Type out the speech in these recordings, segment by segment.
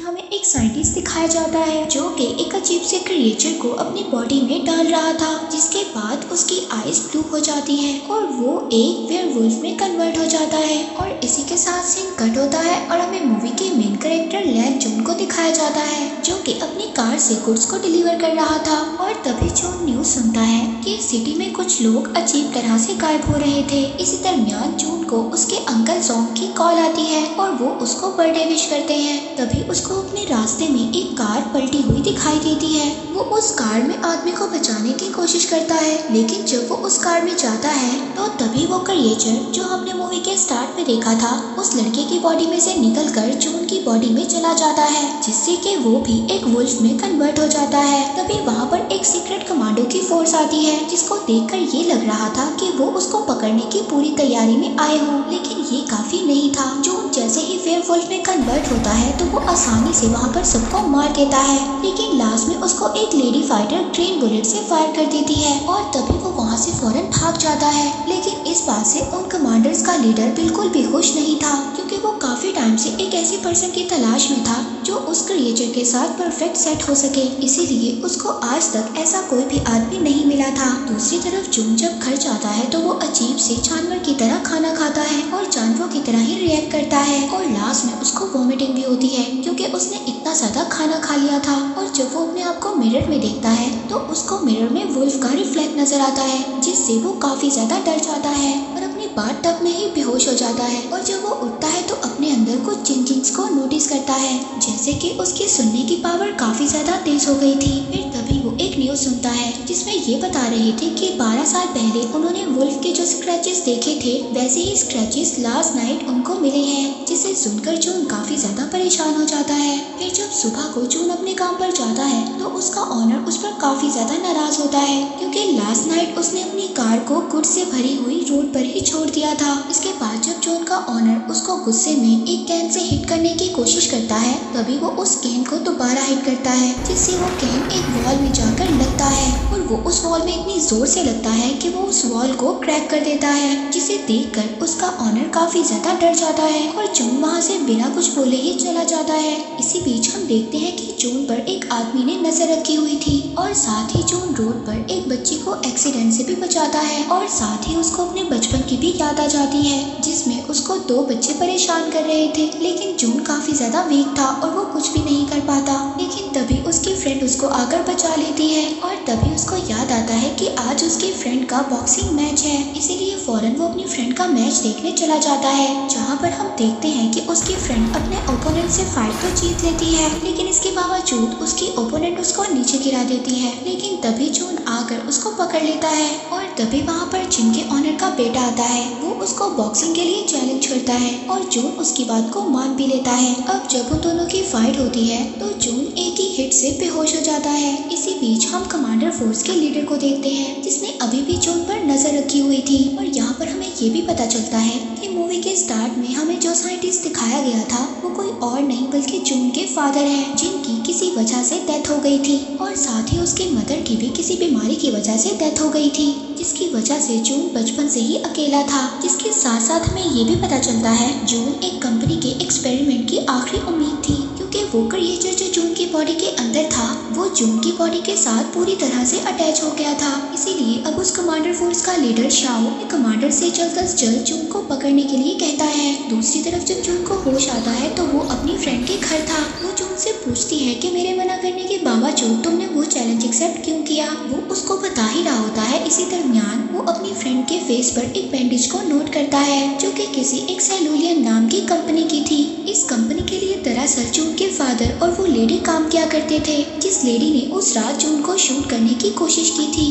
हमें एक साइंटिस्ट दिखाया जाता है जो कि एक अजीब से क्रिएचर को अपनी बॉडी में डाल रहा था, जिसके बाद उसकी आईज ब्लू हो जाती हैं और वो एक वेयरवुल्फ में कन्वर्ट हो जाता है। और इसी के साथ सीन कट होता है और हमें मूवी के मेन कैरेक्टर लैन जून को दिखाया जाता है जो कि अपनी कार से गुड्स को डिलीवर कर रहा था। और तभी जून न्यूज सुनता है कि सिटी में कुछ लोग अजीब तरह से गायब हो रहे थे। इसी दरमियान जून को उसके अंकल सॉन्ग की कॉल आती है और वो उसको बर्थडे विश करते हैं। तभी उसको अपने रास्ते में एक कार पलटी हुई दिखाई देती है। वो उस कार में आदमी को बचाने की कोशिश करता है, लेकिन जब वो उस कार में जाता है तो तभी वो क्रिएचर जो हमने मूवी के स्टार्ट में देखा था उस लड़के की बॉडी में से निकलकर जून की बॉडी में चला जाता है, जिससे कि वो भी एक वुल्फ में कन्वर्ट हो जाता है। तभी वहाँ पर एक सीक्रेट कमांडो की फोर्स आती है, जिसको देखकर ये लग रहा था कि वो उसको पकड़ने की पूरी तैयारी में आए हों, लेकिन ये काफी नहीं था। जून जैसे ही वेयरवुल्फ में कन्वर्ट होता है तो वो आसानी से वहाँ पर सबको मार देता है, लेकिन लास्ट में उसको एक लेडी फाइटर ग्रीन बुलेट से फायर कर देती है और तभी वो वहाँ से फौरन भाग जाता है। लेकिन इस बात से उन कमांडर्स का लीडर बिल्कुल भी खुश नहीं था, क्योंकि वो काफी टाइम से एक ऐसे पर्सन की तलाश में था जो उस क्रिएचर के साथ परफेक्ट सेट हो सके, इसीलिए उसको आज तक ऐसा कोई भी आदमी नहीं मिला था। दूसरी तरफ जून जब घर जाता है तो वो अजीब से जानवर की तरह खाना खाता है और जानवरों की तरह ही रिएक्ट करता है और लास्ट में उसको वॉमिटिंग भी होती है, क्योंकि उसने इतना ज्यादा खाना खा लिया था। और जब वो अपने आप को मिरर में देखता है तो उसको मिरर में वुल्फ का रिफ्लेक्ट नजर आता है, जिससे वो काफी ज्यादा डर जाता है और अपनी बात टब में ही बेहोश हो जाता है। और जब वो उठता है तो अपने अंदर कुछ चेंजिंग्स को नोटिस करता है, जैसे कि उसकी सुनने की पावर काफी ज्यादा तेज हो गई थी। फिर तभी वो एक न्यूज सुनता है जिसमें ये बता रहे थे कि 12 साल पहले उन्होंने वुल्फ के जो स्क्रैचेस देखे थे वैसे ही स्क्रैचेस लास्ट नाइट उनको मिले हैं, जिसे सुनकर जून काफी ज्यादा परेशान हो जाता है। फिर जब सुबह को जून अपने काम पर जाता है तो उसका ऑनर उस पर काफी ज्यादा नाराज होता है, क्योंकि लास्ट नाइट उसने अपनी कार को गुड्स से भरी हुई रोड पर ही छोड़ दिया था। इसके बाद जब जून का ऑनर उसको गुस्से में एक कैन से हिट करने की कोशिश करता है, तभी वो उस कैन को दोबारा हिट करता है, जिससे वो कैन एक वॉल में जाकर लगता है और वो उस वॉल में इतनी जोर से लगता है कि वो उस वॉल को क्रैक कर देता है, जिसे देखकर उसका ऑनर काफी ज्यादा डर जाता है और जून वहाँ से बिना कुछ बोले ही चला जाता है। इसी बीच हम देखते हैं कि जून पर एक आदमी ने नजर रखी हुई थी और साथ ही जून रोड पर एक बच्ची को एक्सीडेंट से भी बचाता है और साथ ही उसको अपने बचपन की भी याद आ जाती है, जिसमें उसको 2 बच्चे परेशान कर रहे थे, लेकिन जून काफी ज्यादा वीक था और वो कुछ भी नहीं कर पाता। लेकिन तभी उसकी फ्रेंड उसको आकर बचा लेती है और तभी उसको याद आता है कि आज उसकी फ्रेंड का बॉक्सिंग मैच है, इसीलिए फौरन वो अपनी फ्रेंड का मैच देखने चला जाता है, जहाँ पर हम देखते हैं कि उसकी फ्रेंड अपने ओपोनेंट से फाइट तो जीत लेती है, लेकिन इसके बावजूद उसकी ओपोनेंट उसको नीचे गिरा देती है। लेकिन तभी जून आकर उसको पकड़ लेता है और तभी वहाँ पर जिम के ऑनर का बेटा आता है। वो उसको बॉक्सिंग के लिए चैलेंज करता है और जून उसकी बात को मान भी लेता है। अब जब उन दोनों की फाइट होती है तो जून एक ही हिट से बेहोश हो जाता है। इसी बीच हम कमांडर फोर्स के लीडर को देखते हैं, जिसने अभी भी जून पर नजर रखी हुई थी। और यहाँ पर हमें ये भी पता चलता है कि मूवी के स्टार्ट में हमें जो साइंटिस्ट दिखाया गया था वो कोई और नहीं बल्कि जून के फादर हैं, जिनकी किसी वजह से डेथ हो गई थी और साथ ही उसके मदर की भी किसी बीमारी की वजह से डेथ हो गई थी, जिसकी वजह से जून बचपन से ही अकेला था। जिसके साथ साथ हमें ये भी पता चलता है जून एक कंपनी के एक्सपेरिमेंट की आखिरी उम्मीद थी, क्योंकि वो क्रिएचर जो जून की बॉडी के अंदर था वो जून की बॉडी के साथ पूरी तरह से अटैच हो गया था। इसीलिए अब उस कमांडर फोर्स का लीडर शाओ कमांडर से जल्द अज जल्द जून को पकड़ने के लिए कहता है। दूसरी तरफ जब जून को होश आता है तो वो अपनी फ्रेंड के घर था। वो जून से पूछती है कि मेरे मना करने के बावजूद तुमने वो चैलेंज एक्सेप्ट क्यों किया। वो उसको बता ही रहा होता है। इसी दरमियान वो अपनी फ्रेंड के फेस पर एक बैंडेज को नोट करता है, जो कि किसी एक सेलुलियन नाम की कंपनी की थी। इस कंपनी के लिए दरअसल जून के फादर और वो लेडी काम किया करते थे, जिस लेडी ने उस रात जून को शूट करने की कोशिश की थी।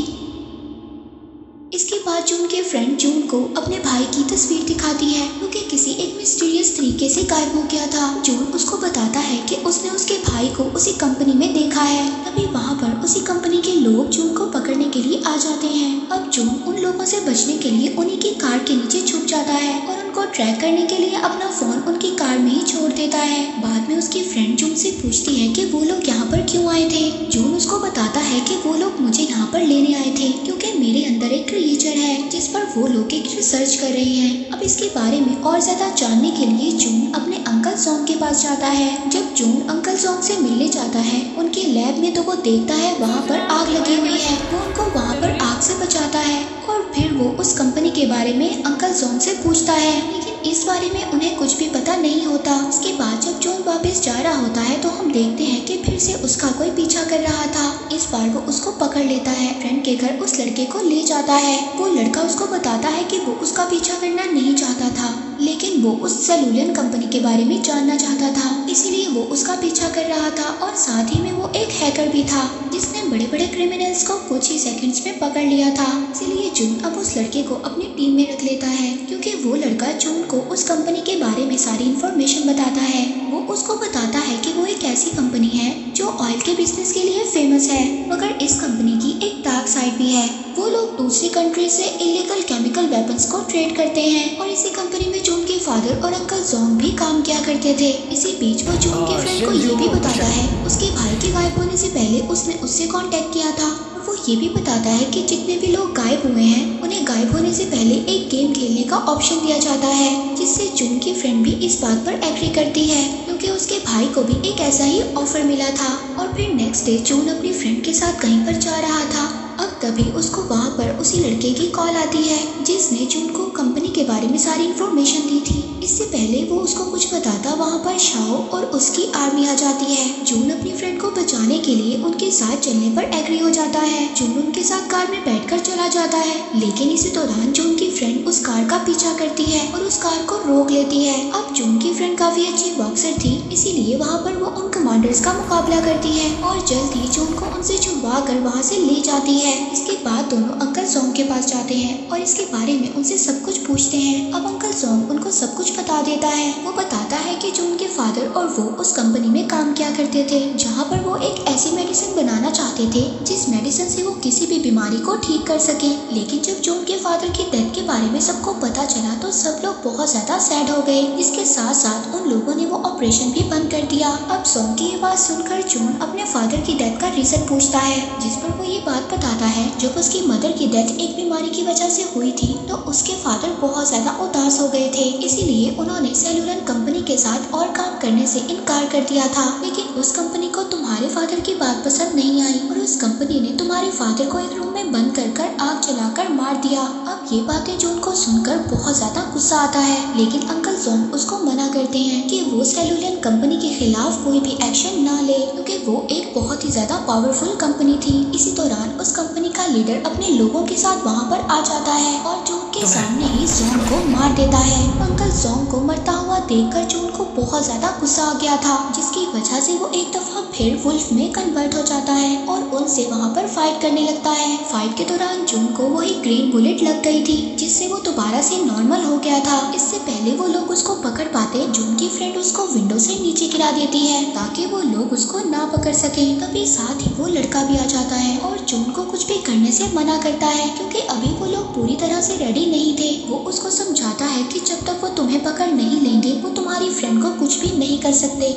इसके बाद जून के फ्रेंड जून को अपने भाई की तस्वीर दिखाती है, जो कि किसी एक मिस्टीरियस तरीके से गायब हो गया था। जून उसको बताता है कि उसने उसके भाई को उसी कंपनी में देखा है। तभी वहाँ पर उसी कंपनी के लोग जून को पकड़ने के लिए आ जाते हैं। अब जून उन लोगों से बचने के लिए उन्हीं की कार के नीचे छुप जाता है और उनको ट्रैक करने के लिए अपना फोन उनकी कार में ही छोड़ देता है। बाद में उसकी फ्रेंड जून से पूछती है कि वो लोग यहाँ पर क्यों आए थे। जून उसको बताता है कि वो लोग मुझे यहाँ पर लेने आए थे, क्योंकि मेरे अंदर एक क्रिएचर है जिस पर वो लोग एक रिसर्च कर रहे हैं। अब इसके बारे में और ज्यादा जानने के लिए जून अपने अंकल सॉन्ग के पास जाता है। जब जून अंकल जोंग से मिलने जाता है उनके लैब में, तो वो देखता है वहाँ पर आग लगी हुई है। वो उनको वहाँ पर आग से बचाता है और फिर वो उस कंपनी के बारे में अंकल जोंग से पूछता है, लेकिन इस बारे में उन्हें कुछ भी पता नहीं होता। इसके बाद जब जोन वापस जा रहा होता है तो हम देखते हैं कि फिर से उसका कोई पीछा कर रहा था। इस बार वो उसको पकड़ लेता है, फ्रेंड के घर उस लड़के को ले जाता है। वो लड़का उसको बताता है कि वो उसका पीछा करना नहीं चाहता था, लेकिन वो उस सेलुलियन कंपनी के बारे में जानना चाहता था, इसीलिए वो उसका पीछा कर रहा था। और साथ ही में वो एक हैकर भी था जिसने बड़े बड़े क्रिमिनल्स को कुछ ही सेकंड्स में पकड़ लिया था। इसीलिए जून अब उस लड़के को अपनी टीम में रख लेता है, क्योंकि वो लड़का जून को उस कंपनी के बारे में सारी इन्फॉर्मेशन बताता है। वो उसको बताता है कि वो एक ऐसी कंपनी है जो ऑयल के बिजनेस के लिए फेमस है, मगर इस कंपनी की एक डार्क साइड भी है। वो लोग दूसरी कंट्री से इलीगल केमिकल वेपन्स को ट्रेड करते हैं और इसी कंपनी में जून के फादर और अंकल जोंग भी काम किया करते थे। इसी बीच वो जून के फ्रेंड को ये भी बताता है उसके भाई के गायब होने से पहले उसने उससे कांटेक्ट किया था। और वो ये भी बताता है कि जितने भी लोग गायब हुए हैं उन्हें गायब होने से पहले एक गेम खेलने का ऑप्शन दिया जाता है, जिससे जून की फ्रेंड भी इस बात पर एग्री करती है, क्योंकि उसके भाई को भी एक ऐसा ही ऑफर मिला था। और फिर नेक्स्ट डे जून अपनी फ्रेंड के साथ कहीं पर जा रहा था। अब तभी उसको वहाँ पर उसी लड़के की कॉल आती है जिसने जून को कंपनी के बारे में सारी इन्फॉर्मेशन दी थी। इससे पहले वो उसको कुछ बताता वहाँ पर शाओ और उसकी आर्मी आ जाती है। जून अपनी फ्रेंड को बचाने के लिए उनके साथ चलने पर एग्री हो जाता है। जून उनके साथ कार में बैठकर चला जाता है, लेकिन इसी दौरान जून की फ्रेंड उस कार का पीछा करती है और उस कार को रोक लेती है। अब जून की फ्रेंड काफी अच्छी बॉक्सर थी, इसीलिए वहाँ पर वो उन कमांडर्स का मुकाबला करती है और जल्द ही जून को उनसे छुड़वा कर वहाँ से ले जाती है। इसके बाद दोनों अंकल जोंग के पास जाते हैं और इसके बारे में उनसे सब कुछ पूछते हैं। अब अंकल जोंग उनको सब कुछ बता देता है। वो बताता है कि जून के फादर और वो उस कंपनी में काम किया करते थे जहाँ पर वो एक ऐसी मेडिसिन बनाना चाहते थे जिस मेडिसिन से वो किसी भी बीमारी को ठीक कर सके। लेकिन जब जून के फादर की डेथ के बारे में सबको पता चला तो सब लोग बहुत ज्यादा सैड हो गए। इसके साथ साथ उन लोगों ने वो ऑपरेशन भी बंद कर दिया। अब जोंग की ये बात सुनकर जून अपने फादर की डेथ का रीजन पूछता है, जिस पर वो ये बात बताता है जब उसकी मदर की डेथ एक बीमारी की वजह से हुई थी तो उसके फादर बहुत ज्यादा उदास हो गए थे, इसीलिए उन्होंने सेलुलर कंपनी के साथ और काम करने से इनकार कर दिया था। लेकिन उस कंपनी को तुम्हारे फादर की बात पसंद नहीं आई और उस कंपनी ने तुम्हारे फादर को एक रूम में बंद कर आग जलाकर मार दिया। अब ये बातें जून को सुनकर बहुत ज्यादा गुस्सा आता है, लेकिन अंकल जोंग उसको मना करते हैं कि वो सेलुलर कंपनी के खिलाफ कोई भी एक्शन ना ले, क्योंकि वो एक बहुत ही ज्यादा पावरफुल कंपनी थी। इसी दौरान उस कंपनी का लीडर अपने लोगों के साथ वहाँ पर आ जाता है और जून के सामने ही जोंग को मार देता है। अंकल जोंग को मरता हुआ देखकर जून को बहुत ज्यादा गुस्सा आ गया था, जिसकी वजह से वो एक दफा फिर वुल्फ में कन्वर्ट हो जाता है और उनसे वहाँ पर फाइट करने लगता है। फाइट के दौरान जून को वही ग्रीन बुलेट लग गई थी, जिससे वो दोबारा से नॉर्मल हो गया था। इससे पहले वो लोग उसको पकड़ पाते, जून की फ्रेंड उसको विंडो से नीचे गिरा देती है ताकि वो लोग उसको ना पकड़ सके। तभी साथ ही वो लड़का भी आ जाता है और जून को कुछ भी करने से मना करता है, क्योंकि अभी वो लोग पूरी तरह से रेडी नहीं थे। वो उसको समझाता है कि जब तक वो तुम्हें पकड़ नहीं लेंगे वो तुम्हारी फ्रेंड को कुछ भी नहीं कर सकते।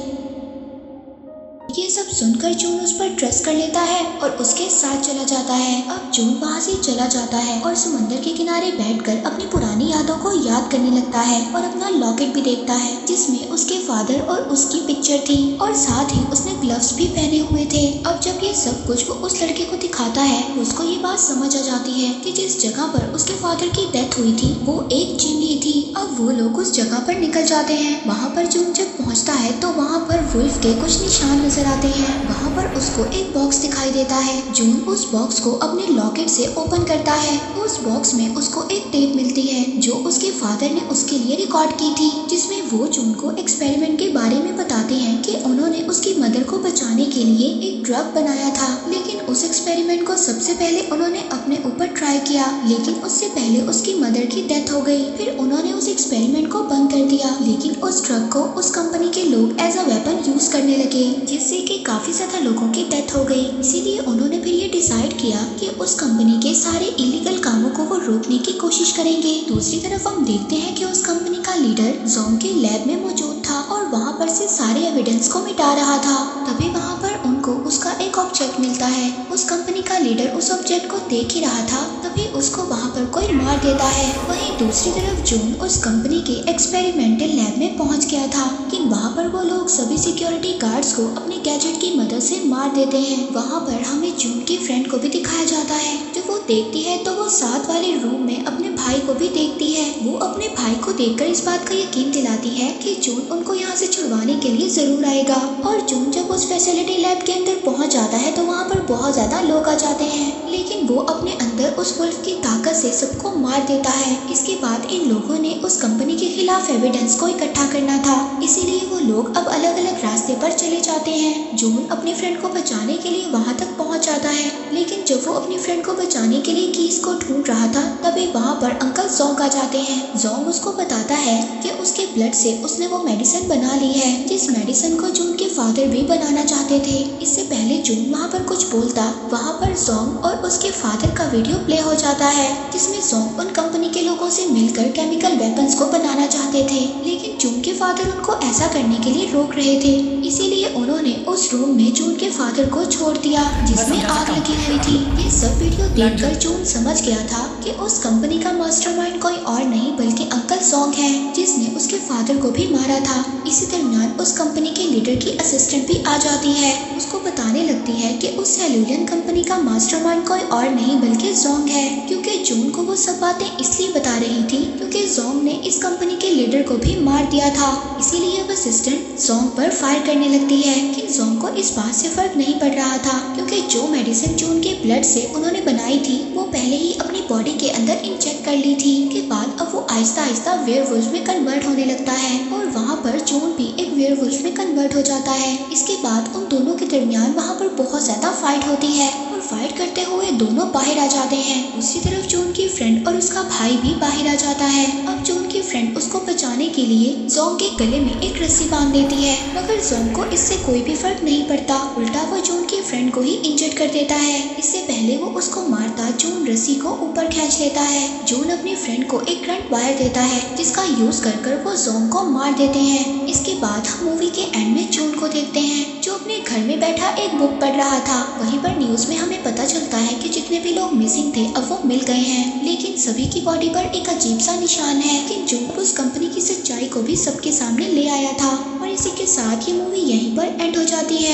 ये सब सुनकर जून उस पर ट्रस्ट कर लेता है और उसके साथ चला जाता है। अब जून वहाँ से चला जाता है और समंदर के किनारे बैठकर अपनी पुरानी यादों को याद करने लगता है और अपना लॉकेट भी देखता है जिसमें उसके फादर और उसकी पिक्चर थी और साथ ही उसने ग्लव्स भी पहने हुए थे। अब जब ये सब कुछ वो उस लड़के को दिखाता है, उसको ये बात समझ आ जाती है कि जिस जगह पर उसके फादर की डेथ हुई थी वो एक चिमनी थी। अब वो लोग उस जगह पर निकल जाते हैं। वहाँ पर जून जब पहुँचता है तो वहाँ पर वुल्फ के कुछ निशान नजर आते हैं। वहाँ पर उसको एक बॉक्स दिखाई देता है। जून उस बॉक्स को अपने लॉकेट से ओपन करता है। उस बॉक्स में उसको एक टेप मिलती है जो उसके फादर ने उसके लिए रिकॉर्ड की थी, जिसमें वो जून को एक्सपेरिमेंट के बारे में बताते हैं कि उन्होंने उसकी मदर को बचाने के लिए एक ड्रग बनाया था। लेकिन उस एक्सपेरिमेंट को सबसे पहले उन्होंने अपने ऊपर ट्राई किया, लेकिन उससे पहले उसकी मदर की डेथ हो गई। फिर उन्होंने उस एक्सपेरिमेंट को बंद कर दिया, लेकिन उस ड्रग को उस कंपनी के लोग एज अ वेपन यूज करने लगे, जिससे कि काफी ज्यादा लोगों की डेथ हो गई। इसीलिए उन्होंने फिर ये डिसाइड किया कि उस कंपनी के सारे इलीगल कामों को वो रोकने की कोशिश करेंगे। दूसरी तरफ हम देखते हैं कि उस कंपनी का लीडर जोंग के लैब में मौजूद था और वहाँ पर से सारे एविडेंस को मिटा रहा था। तभी वहाँ पर उनको उसका एक ऑब्जेक्ट मिलता है। उस कंपनी का लीडर उस ऑब्जेक्ट को देख ही रहा था, तभी उसको वहाँ पर कोई मार देता है। वहीं दूसरी तरफ जून उस कंपनी के एक्सपेरिमेंटल लैब में पहुँच गया था, लेकिन वहाँ पर वो लोग सभी सिक्योरिटी गार्ड्स को अपने गैजेट की मदद से मार देते हैं। वहाँ पर हमें जून की फ्रेंड को भी दिखाया जाता है। जब वो देखती है तो वो साथ वाले रूम में अपने भाई को भी देखती है। वो अपने भाई को देखकर इस बात का यकीन दिलाती है कि जून उनको यहाँ से छुड़वाने के लिए जरूर आएगा। और जून जब उस फैसिलिटी लैब के अंदर पहुँच जाता है तो वहाँ पर बहुत ज्यादा लोग आ जाते हैं, लेकिन वो अपने अंदर उस वुल्फ की ताकत से सबको मार देता है। इसके बाद इन लोगों ने उस कंपनी के खिलाफ एविडेंस को इकट्ठा करना था, इसीलिए वो लोग अब अलग अलग रास्ते पर चले जाते हैं। जून अपनी फ्रेंड को बचाने के लिए वहाँ तक पहुँच जाता है, लेकिन जब वो अपनी फ्रेंड को बचाने के लिए कीज को ढूंढ रहा था तभी वहाँ पर अंकल जोंग आ जाते हैं। जोंग उसको बताता है कि उसके ब्लड से उसने वो मेडिसिन बना ली है, जिस मेडिसिन को जून के फादर भी बनाना चाहते थे। इससे पहले जून वहाँ पर कुछ बोलता, वहाँ पर जोंग और उसके फादर का वीडियो प्ले हो जाता है, जिसमें जोंग उन कंपनी के लोगों से मिलकर केमिकल वेपन्स को बनाना चाहते थे, लेकिन जून के फादर उनको ऐसा करने के लिए रोक रहे थे। इसीलिए उन्होंने उस रूम में जून के फादर को छोड़ दिया, जिसमें आग लगी हुई थी। ये सब वीडियो देखकर जून समझ गया था कि उस कंपनी का मास्टरमाइंड कोई और नहीं बल्कि अंकल जोंग है, जिसने उसके फादर को भी मारा था। इसी दरमियान उस कंपनी के लीडर की असिस्टेंट भी आ जाती है। उसको बताने लगती है कि उस सेल्यूलियन कंपनी का मास्टरमाइंड कोई और नहीं बल्कि जोंग है, क्योंकि जून को वो सब बातें इसलिए बता रही थी क्योंकि जोंग ने इस कंपनी के लीडर को भी मार दिया था। इसीलिए वो असिस्टेंट जोंग पर फायर करने लगती है, लेकिन जोंग को इस बात से फर्क नहीं पड़ रहा था, क्योंकि जो मेडिसिन जून के ब्लड से उन्होंने बनाई थी वो पहले ही अपनी बॉडी के अंदर इंजेक्ट कर ली थी। के बाद अब वो आहिस्ता आहिस्ता वेयरवुल्फ में कन्वर्ट होने लगता है और वहाँ पर जून भी एक वेयरवुल्फ में कन्वर्ट हो जाता है। इसके बाद उन दोनों के दरमियान वहाँ पर बहुत ज्यादा फाइट होती है और फाइट करते हुए दोनों बाहर आ जाते हैं। दूसरी तरफ जून की फ्रेंड और उसका भाई भी बाहर आ जाता है। अब जून की फ्रेंड उसको बचाने के लिए जोंग के गले में एक रस्सी बांध देती है, मगर जोंग को इससे कोई भी फर्क नहीं पड़ता, उल्टा वो जून की फ्रेंड को ही इंजर्ड कर देता है। इससे पहले वो उसको मारता जून रस्सी को ऊपर खींच लेता है। जून अपनी फ्रेंड को एक करंट वायर देता है, जिसका यूज कर वो जोंग को मार देते हैं। इसके बाद हम मूवी के एंड में जून को देखते हैं, जो अपने घर में बैठा एक बुक पढ़ रहा था। वहीं पर न्यूज में हमें पता चलता है कि जितने भी लोग मिसिंग थे अब वो मिल गए हैं, लेकिन सभी की बॉडी पर एक अजीब सा निशान है कि जून उस कंपनी की सच्चाई को भी सबके सामने ले आया था। और इसी के साथ ये मूवी यहीं पर एंड हो जाती है।